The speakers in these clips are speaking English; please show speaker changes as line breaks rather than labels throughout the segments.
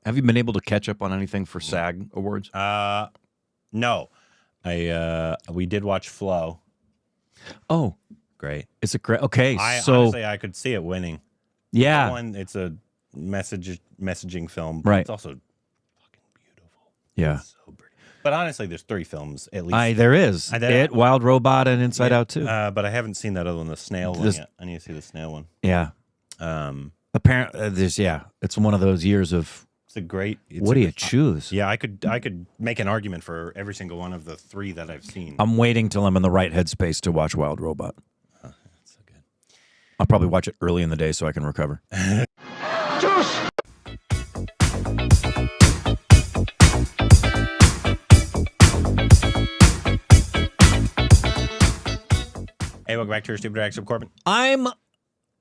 Have you been able to catch up on anything for SAG awards?
No. We did watch Flow.
Oh,
great.
It's a great. Okay,
honestly, I could see it winning.
Yeah,
it's a messaging film,
right?
It's also fucking beautiful.
Yeah,
it's so pretty. But honestly, there's 3 films at least.
There is It, Wild Robot, and Inside Out too.
But I haven't seen that other one, the snail one yet. I need to see the snail one.
Yeah. Apparently, it's one of those years of.
It's a great.
What do you choose?
Yeah, I could make an argument for every single one of the 3 that I've seen.
I'm waiting till I'm in the right headspace to watch Wild Robot.
That's so good.
I'll probably watch it early in the day so I can recover. Juice.
Hey, welcome back to your Stupid Reaction. Corbin.
I'm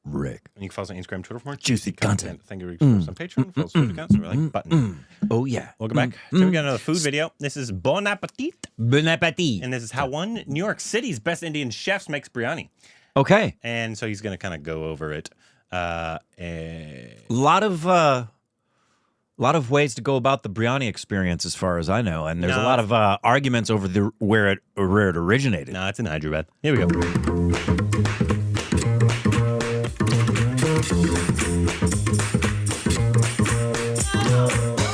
Rick.
And you can follow us on Instagram, Twitter for more
juicy content.
Thank you for us on Patreon. Follow us on accounts. Like button.
Oh yeah.
Welcome back. Today we got another food video. This is Bon Appetit.
Bon appetit.
And this is how one New York City's best Indian chefs makes biryani.
Okay.
And so he's going to kind of go over it.
A lot of ways to go about the biryani experience, as far as I know, and there's a lot of arguments over where it originated.
No, it's in Hyderabad. Here we go.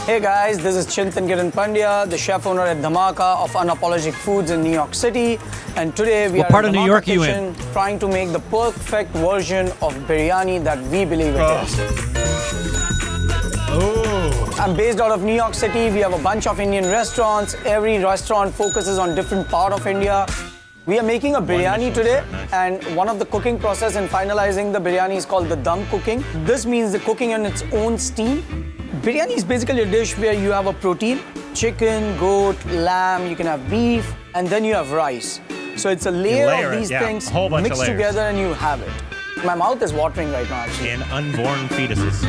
Hey guys, this is Chintan Kiran Pandya, the chef owner at Dhamaka of Unapologetic Foods in New York City. And today we are
part
in
of
the
New York
kitchen trying to make the perfect version of biryani that we believe it is. I'm based out of New York City. We have a bunch of Indian restaurants. Every restaurant focuses on different part of India. We are making a biryani today, and one of the cooking process in finalizing the biryani is called the dum cooking. This means the cooking in its own steam. Biryani is basically a dish where you have a protein, chicken, goat, lamb, you can have beef, and then you have rice. So it's a layer of these things mixed together and you have it. My mouth is watering right now, actually.
And unborn fetuses.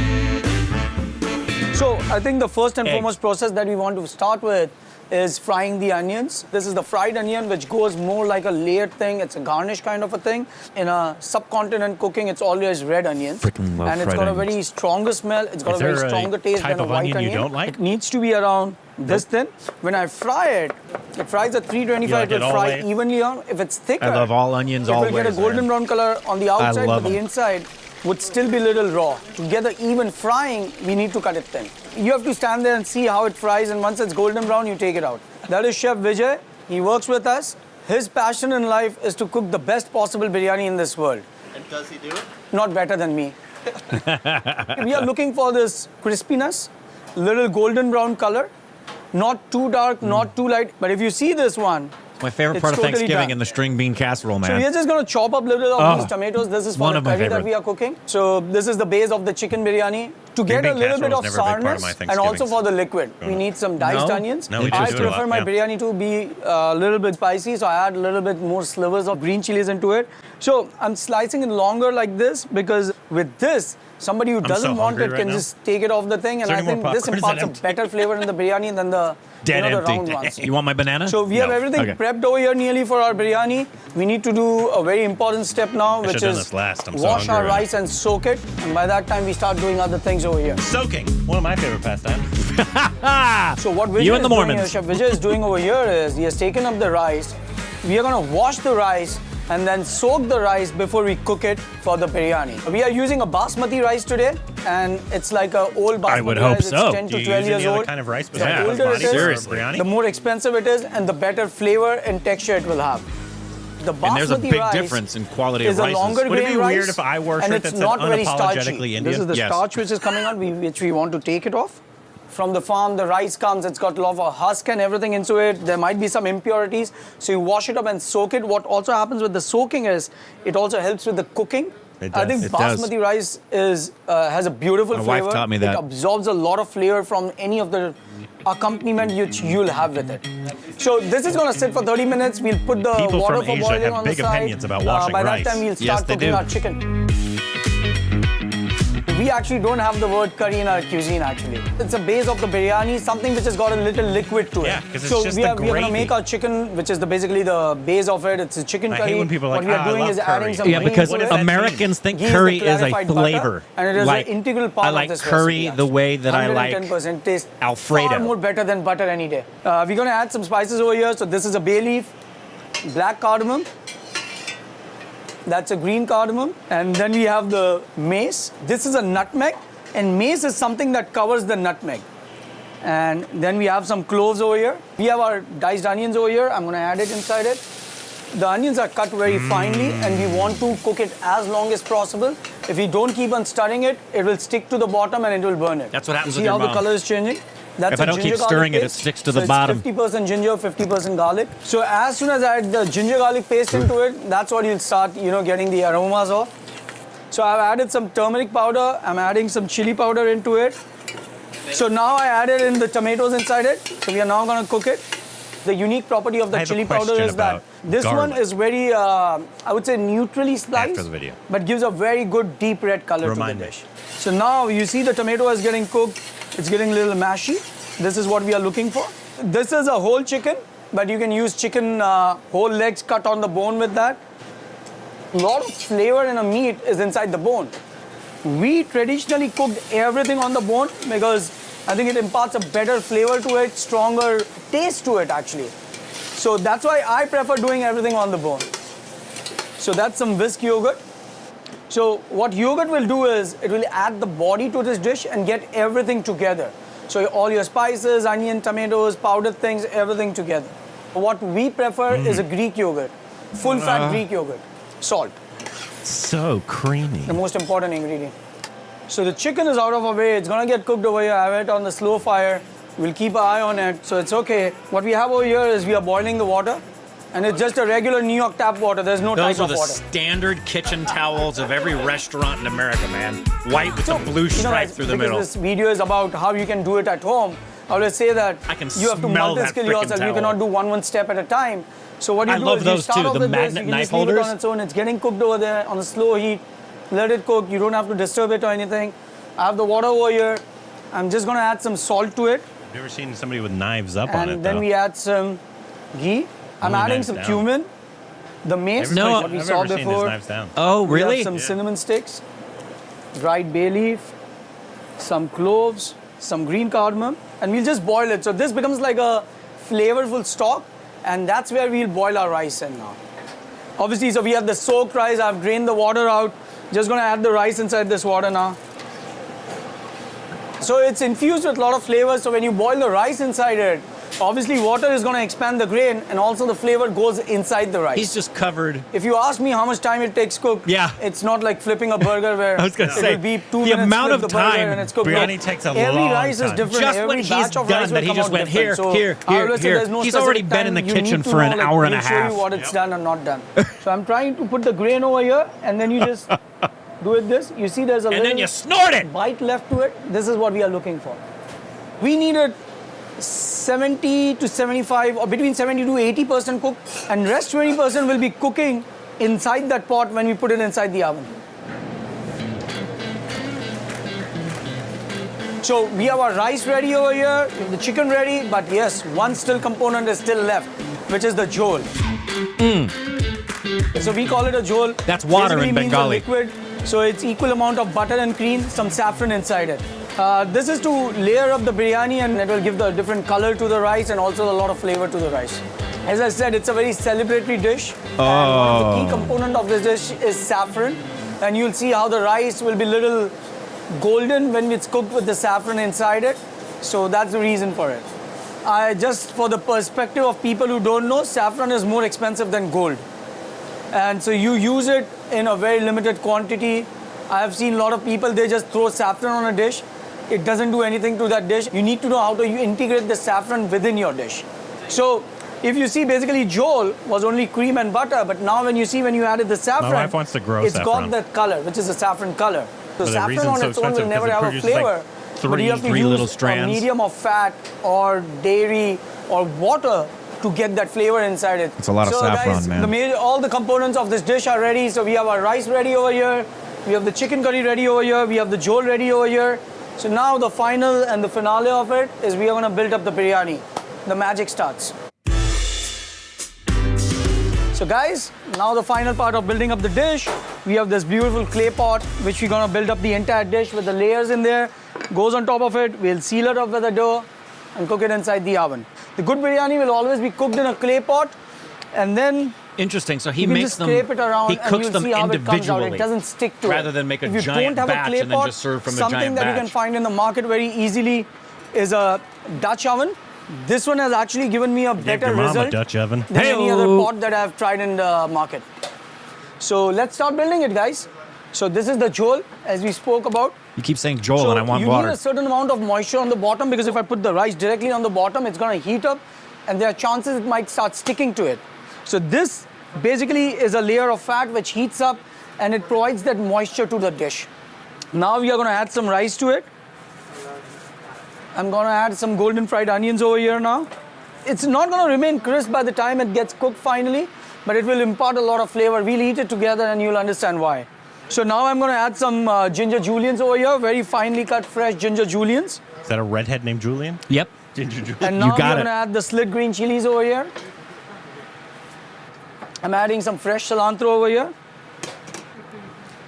So I think the first and foremost process that we want to start with is frying the onions. This is the fried onion, which goes more like a layered thing. It's a garnish kind of a thing. In a subcontinent cooking, it's always red onions.
Freaking love
and it's got a very stronger smell. It's got a very stronger taste than a white onion.
You don't like?
It needs to be around this thin. When I fry it, it fries at 325. It will fry evenly on. If it's thicker,
I love all onions
it
always.
will get a golden brown color on the outside, but the inside would still be a little raw. To get the even frying, we need to cut it thin. You have to stand there and see how it fries, and once it's golden brown, you take it out. That is Chef Vijay. He works with us. His passion in life is to cook the best possible biryani in this world.
And does he do it?
Not better than me. We are looking for this crispiness, little golden brown color, not too dark, not too light. But if you see this one,
my favorite part of Thanksgiving in the string bean casserole, man.
So we're just going to chop up a little of these tomatoes. This is for the curry that we are cooking. So this is the base of the chicken biryani. To get a little bit of sourness and also for the liquid, we need some diced onions. I prefer my biryani to be a little bit spicy, so I add a little bit more slivers of green chilies into it. So I'm slicing it longer like this because with this, somebody who doesn't want it can just take it off the thing, and I think this imparts a better flavor in the biryani than the the round ones.
You want my banana?
So we have everything prepped over here nearly for our biryani. We need to do a very important step now, which is wash our rice and soak it. And by that time, we start doing other things over here.
Soaking, one of my favorite pastimes.
So what Chef Vijay is doing over here is he has taken up the rice. We are going to wash the rice and then soak the rice before we cook it for the biryani. We are using a basmati rice today, and it's like an old basmati rice. It's 10 to 12 years old.
Kind of rice
the older it is, the more expensive it is, and the better flavor and texture it will have. The basmati
and there's a big
rice
difference in quality
is
of rice.
a longer
Would it be
grain
weird
rice,
if I wore a
and
shirt
it's
that
not
said
very starchy.
unapologetically Indian?
This is the starch which is coming out, which we want to take it off. From the farm, the rice comes, it's got a lot of husk and everything into it. There might be some impurities. So you wash it up and soak it. What also happens with the soaking is, it also helps with the cooking. I think basmati rice has a beautiful flavor.
My wife taught me that.
It absorbs a lot of flavor from any of the accompaniment which you'll have with it. So this is going to sit for 30 minutes. We'll put the water for boiling on the side.
About washing
by
rice.
that time, we'll start cooking our chicken. We actually don't have the word curry in our cuisine, actually. It's a base of the biryani, something which has got a little liquid to it.
Yeah, 'cause it's
so
just
we
the
are going to
gravy.
make our chicken, which is basically the base of it. It's a chicken
I
curry.
hate when people are
what
like,
we are
"Ah, I
doing
love
is
curry."
adding some
Yeah,
greens
because
to it.
Americans think
Ghee is
curry
the
is a
clarified butter,
flavor.
and it is
like,
an integral part
I like
of this
curry
recipe,
the way that I like
110% taste
Alfredo.
far more better than butter any day. We're going to add some spices over here. So this is a bay leaf, black cardamom. That's a green cardamom. And then we have the mace. This is a nutmeg. And mace is something that covers the nutmeg. And then we have some cloves over here. We have our diced onions over here. I'm going to add it inside it. The onions are cut very finely, and we want to cook it as long as possible. If we don't keep on stirring it, it will stick to the bottom and it will burn it.
That's what happens
See
with your
how the
mom.
color is changing? That's
If I
a
don't
ginger
keep
garlic
stirring it, it
paste.
sticks to
So
the bottom.
It's 50% ginger, 50% garlic. So as soon as I add the ginger garlic paste into it, that's what you'll start, getting the aromas of. So I've added some turmeric powder. I'm adding some chili powder into it. So now I added in the tomatoes inside it. So we are now going to cook it. The unique property of the
I have a
chili powder
question
is that
about
this one
garlic.
is very, I would say, neutrally spliced,
After the video.
but gives a very good deep red color
Remind
to the
me.
dish. So now you see the tomato is getting cooked. It's getting a little mashy. This is what we are looking for. This is a whole chicken, but you can use chicken whole legs cut on the bone with that. A lot of flavor in a meat is inside the bone. We traditionally cooked everything on the bone because I think it imparts a better flavor to it, stronger taste to it actually. So that's why I prefer doing everything on the bone. So that's some whisk yogurt. So what yogurt will do is it will add the body to this dish and get everything together. So all your spices, onion, tomatoes, powdered things, everything together. What we prefer is a Greek yogurt, full fat Greek yogurt, salt.
So creamy.
The most important ingredient. So the chicken is out of our way. It's gonna get cooked over here. I have it on the slow fire. We'll keep an eye on it, so it's okay. What we have over here is we are boiling the water, and it's just a regular New York tap water. There's no
Those
type
are
of
the
water.
standard kitchen towels of every restaurant in America, man. White with
So,
the blue stripe
guys,
through the
because
middle.
this video is about how you can do it at home. I always say that
I can
you have to
smell that
multi-skill
frickin'
yourself. You
towel.
cannot do one step at a time. So what you
I
do
love
is
those
you start
too,
off
the
with this,
magnet
you can
knife
just leave it
holders.
on its own. It's getting cooked over there on a slow heat. Let it cook. You don't have to disturb it or anything. I have the water over here. I'm just gonna add some salt to it,
Have you ever seen somebody with knives up on it,
and then
though?
we add some ghee. I'm
Only
adding
knives
some
down.
cumin, the mace,
No,
what we
I've
saw
never seen his
before.
knives down.
Oh,
We have
really?
some cinnamon sticks, dried bay leaf, some cloves, some green cardamom, and we'll just boil it. So this becomes like a flavorful stock, and that's where we'll boil our rice in now. Obviously, so we have the soaked rice. I've drained the water out. Just gonna add the rice inside this water now. So it's infused with a lot of flavors. So when you boil the rice inside it, obviously water is gonna expand the grain, and also the flavor goes inside the rice.
He's just covered.
If you ask me how much time it takes cook,
Yeah.
it's not like flipping a burger where
I was gonna
it
say,
will be 2
the
minutes
amount
flip
of
the burger
time
and it's cooked.
biryani
No,
takes a
every
long
rice is
time.
different.
Just
every
when he's
batch of
done
rice
that,
will
he
come
just
out
went,
different.
"Here,
So
here,
I
here,
always say
here."
there's no
He's already
specific
been in
time.
the
You
kitchen
need to
for an
know, like,
hour and a
we'll show
half.
you what it's done and not done. So I'm trying to put the grain over here, and then you just do it this. You see there's a
And
little
then you snort it.
bite left to it. This is what we are looking for. We need it 70 to 75 or between 70 to 80% cooked, and rest 20% will be cooking inside that pot when we put it inside the oven. So we have our rice ready over here, we have the chicken ready, but yes, one still component is still left, which is the jhol. So we call it a jhol.
That's water
Basically
in
means a
Bengali.
liquid. So it's equal amount of butter and cream, some saffron inside it. This is to layer up the biryani, and it will give the different color to the rice and also a lot of flavor to the rice. As I said, it's a very celebratory dish. And one of the key component of this dish is saffron. And you'll see how the rice will be little golden when it's cooked with the saffron inside it. So that's the reason for it. Just for the perspective of people who don't know, saffron is more expensive than gold. And so you use it in a very limited quantity. I have seen a lot of people, they just throw saffron on a dish. It doesn't do anything to that dish. You need to know how to integrate the saffron within your dish. So if you see, basically jhol was only cream and butter, but now when you added the saffron,
wife wants to grow
it's
saffron.
got that color, which is a saffron color. So
the
saffron
reason
on
it's so
its own will
expensive
never
because it
have a
produces, like,
flavor. But you have to
three
use
little
a
strands.
medium of fat or dairy or water to get that flavor inside it.
It's a lot of
so
saffron,
guys,
man.
All the components of this dish are ready. So we have our rice ready over here. We have the chicken curry ready over here. We have the jol ready over here. So now the final and the finale of it is we are going to build up the biryani. The magic starts. So guys, now the final part of building up the dish. We have this beautiful clay pot, which we're going to build up the entire dish with the layers in there. Goes on top of it. We'll seal it up with a dough and cook it inside the oven. The good biryani will always be cooked in a clay pot, and then
Interesting. So he
you can
makes
just
them.
scrape it around
He
and
cooks
you'll
them
see how it comes out.
individually.
It doesn't stick to
rather
it.
than make a
if you
giant
don't have
batch
a clay
and then
pot,
just serve from a
something
giant
that
batch.
you can find in the market very easily is a Dutch oven. This one has actually given me a
Gave
better
your mom
result
a Dutch oven.
than any other
Hey-o.
pot that I've tried in the market. So let's start building it, guys. So this is the jol, as we spoke about.
You keep saying Joel,
So
and I want
you
water.
need a certain amount of moisture on the bottom, because if I put the rice directly on the bottom, it's going to heat up, and there are chances it might start sticking to it. So this basically is a layer of fat which heats up, and it provides that moisture to the dish. Now we are going to add some rice to it. I'm going to add some golden fried onions over here now. It's not going to remain crisp by the time it gets cooked finally, but it will impart a lot of flavor. We'll eat it together and you'll understand why. So now I'm going to add some ginger juliens over here, very finely cut fresh ginger juliens.
Is that a redhead named Julian?
Yep.
Ginger Julian.
And now
You
we're
got
going
it.
to add the slit green chilies over here. I'm adding some fresh cilantro over here.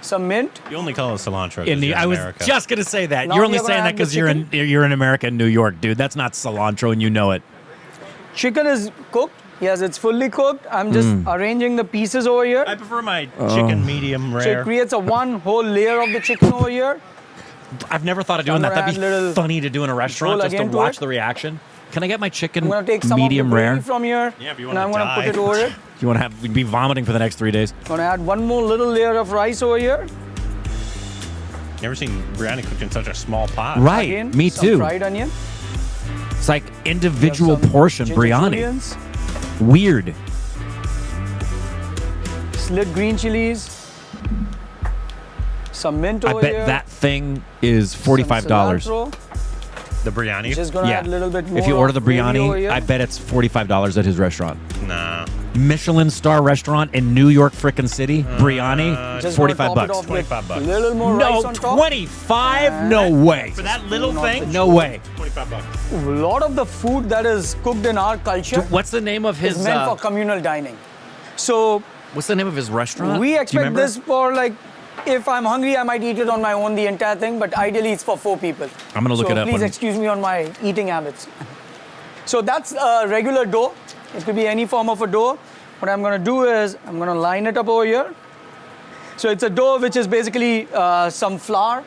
Some mint.
You only call it cilantro 'cause you're
I
in
was
America.
just gonna say that.
Now
You're
we
only
are gonna
saying that
add the
because you're in America and New York, dude. That's not cilantro, and you know it.
Chicken is cooked. Yes, it's fully cooked. I'm just arranging the pieces over here.
I prefer my chicken medium
So
rare.
it creates a one whole layer of the chicken over here.
I've never thought of doing
I'm
that.
gonna
That'd
add
be
little
funny to do in a restaurant,
roll
just to
again to
watch
it.
the reaction. Can I get my chicken
I'm going to take some
medium
of the gravy
rare?
from here,
Yeah, if you
and
wanna
I'm going to put
die.
it over it.
You want to have be vomiting for the next 3 days?
I'm going to add one more little layer of rice over here.
Never seen biryani cooked in such a small pot.
Right.
Again,
Me
some
too.
fried onion.
It's like
We have
individual
some
portion
ginger
biryani.
juliens,
Weird.
slit green chilies. Some mint
I
over
bet
here.
that thing is
some
$45.
cilantro.
The biryani?
Just going to add a little bit more.
If you order the
of gravy over
biryani,
here.
I bet it's $45 at his restaurant.
Nah.
Michelin star restaurant in New York frickin' City. Biryani,
Just gonna
45
top it
bucks.
off with
25 bucks.
Little more rice
No,
on top.
25? No way.
For that little
Not
thing?
No way.
25 bucks.
A lot of the food that is cooked in our culture
What's the name of his?
is meant for communal dining. So
What's the name of his restaurant?
we
Do you
expect
remember?
this for, like, if I'm hungry, I might eat it on my own, the entire thing, but ideally it's for 4 people.
I'm gonna look
so
it up
please
when-
excuse me on my eating habits. So that's a regular dough. It could be any form of a dough. What I'm gonna do is I'm gonna line it up over here. So it's a dough which is basically some flour,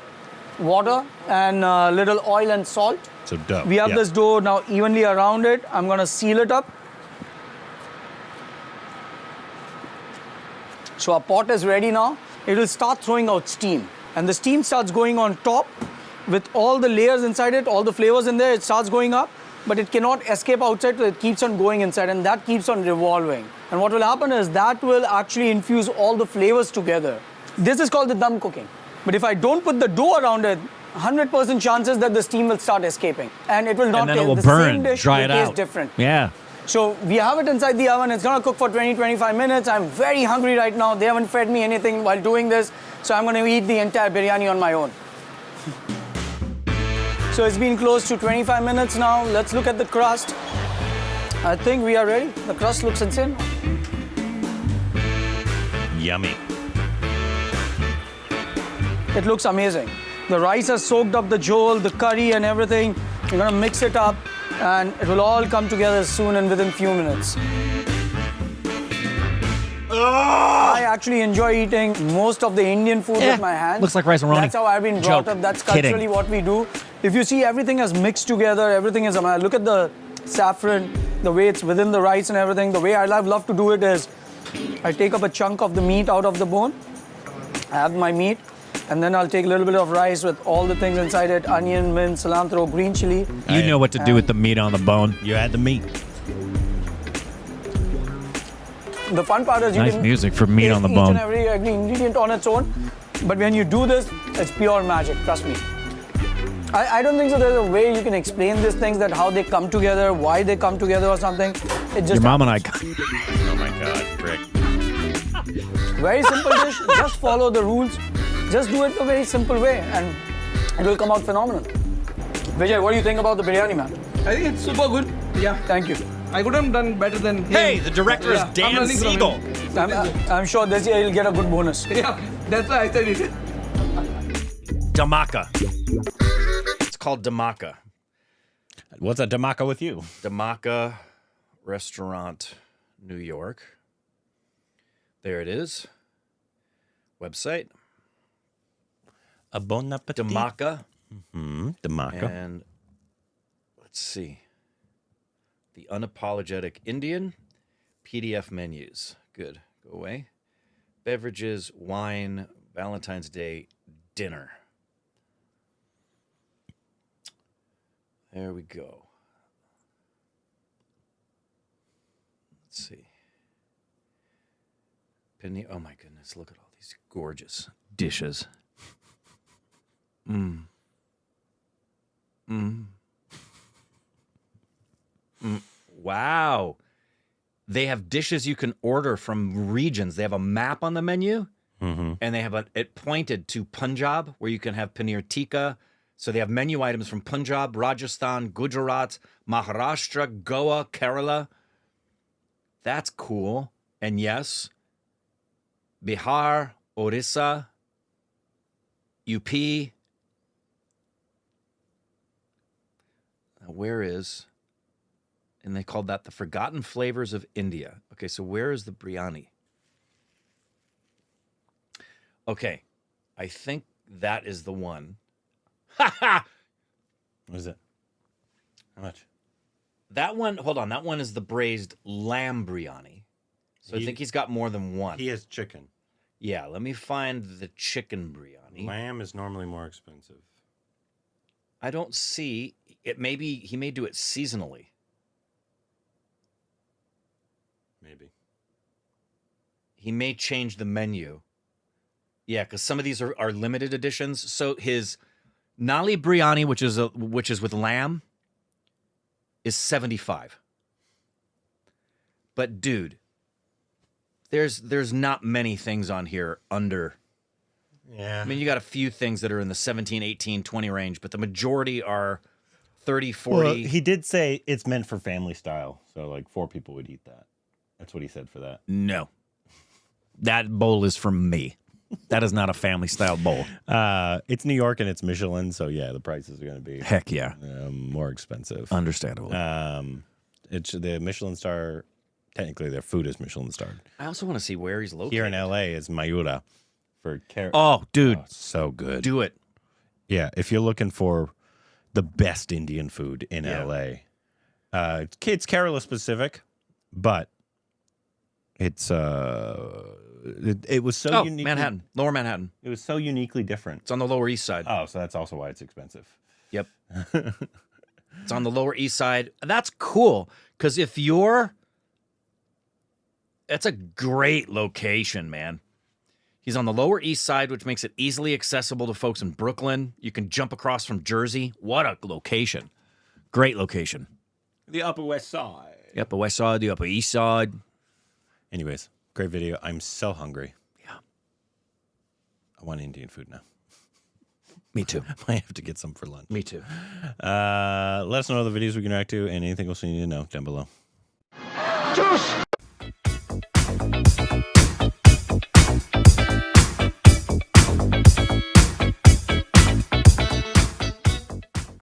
water, and little oil and salt.
So dough.
We have
yeah.
this dough now evenly around it. I'm gonna seal it up. So our pot is ready now. It will start throwing out steam. And the steam starts going on top with all the layers inside it, all the flavors in there. It starts going up, but it cannot escape outside, so it keeps on going inside, and that keeps on revolving. And what will happen is that will actually infuse all the flavors together. This is called the dum cooking. But if I don't put the dough around it, 100% chances that the steam will start escaping. And it will not
And then
taste
it will
the
burn,
same dish
dry
will
it
taste
out.
different.
Yeah.
So we have it inside the oven. It's gonna cook for 20-25 minutes. I'm very hungry right now. They haven't fed me anything while doing this. So I'm gonna eat the entire biryani on my own. So it's been close to 25 minutes now. Let's look at the crust. I think we are ready. The crust looks insane.
Yummy.
It looks amazing. The rice has soaked up the jol, the curry and everything. You're gonna mix it up and it will all come together soon and within few minutes. I actually enjoy eating most of the Indian food
Yeah,
with my hands.
looks like rice and roni.
That's how I've been brought
Joke.
up. That's
Kidding.
culturally what we do. If you see, everything is mixed together. Everything is, look at the saffron, the way it's within the rice and everything. The way I love to do it is I take up a chunk of the meat out of the bone. I have my meat. And then I'll take a little bit of rice with all the things inside it, onion, mint, cilantro, green chili.
You know what to do with the meat on the bone.
You add the meat.
The fun part is you
Nice
can
music for meat
taste
on the
each
bone.
and every ingredient on its own. But when you do this, it's pure magic, trust me. I don't think so there's a way you can explain these things, that how they come together, why they come together or something. It just
Your mom and I.
Oh my God, Rick.
very simple dish, just follow the rules. Just do it a very simple way and it will come out phenomenal. Vijay, what do you think about the biryani, man?
I think it's super good. Yeah.
Thank you.
I could have done better than him.
Hey, the director is
I'm
Dan
learning from
Siegel.
him.
I'm sure this year he'll get a good bonus.
Yeah, that's why I said it.
Dhamaka. It's called Dhamaka.
What's a dhamaka with you?
Dhamaka Restaurant, New York. There it is. Website.
A bon appetit.
Dhamaka.
Dhamaka.
And let's see. The Unapologetic Indian. PDF menus. Good. Go away. Beverages, wine, Valentine's Day, dinner. There we go. Let's see. Penny. Oh my goodness, look at all these gorgeous dishes. Wow. They have dishes you can order from regions. They have a map on the menu, and they have it pointed to Punjab, where you can have paneer tikka. So they have menu items from Punjab, Rajasthan, Gujarat, Maharashtra, Goa, Kerala. That's cool. And yes, Bihar, Orissa, UP. Where is... And they called that the Forgotten Flavors of India. Okay, so where is the biryani? Okay, I think that is the one. Ha ha!
What is it? How much?
That one, hold on, that one is the braised lamb biryani. So I think he's got more than one.
He has chicken.
Yeah, let me find the chicken biryani.
Lamb is normally more expensive.
I don't see it. Maybe he may do it seasonally.
Maybe.
He may change the menu. Yeah, because some of these are limited editions. So his Nali biryani, which is with lamb, is $75. But dude, there's not many things on here under.
Yeah.
I mean, you got a few things that are in the 17, 18, 20 range, but the majority are 30, 40.
Well, he did say it's meant for family style, so like 4 people would eat that. That's what he said for that.
No. That bowl is from me. That is not a family style bowl.
It's New York and it's Michelin, so yeah, the prices are going to be
Heck yeah.
more expensive.
Understandable.
It's the Michelin star. Technically, their food is Michelin starred.
I also want to see where he's located.
Here in LA is Mayura for
Oh, dude.
Oh, so good.
Do it.
Yeah, if you're looking for the best Indian food in LA, it's Kerala specific, but it's it was so unique.
Manhattan, Lower Manhattan.
It was so uniquely different.
It's on the Lower East Side.
Oh, so that's also why it's expensive.
Yep. It's on the Lower East Side. That's cool, because that's a great location, man. He's on the Lower East Side, which makes it easily accessible to folks in Brooklyn. You can jump across from Jersey. What a location. Great location.
The Upper West Side.
The Upper West Side, the Upper East Side.
Anyways, great video. I'm so hungry.
Yeah.
I want Indian food now.
Me too.
I have to get some for lunch.
Me too.
Let us know other videos we can react to and anything else you need to know down below.
Juice!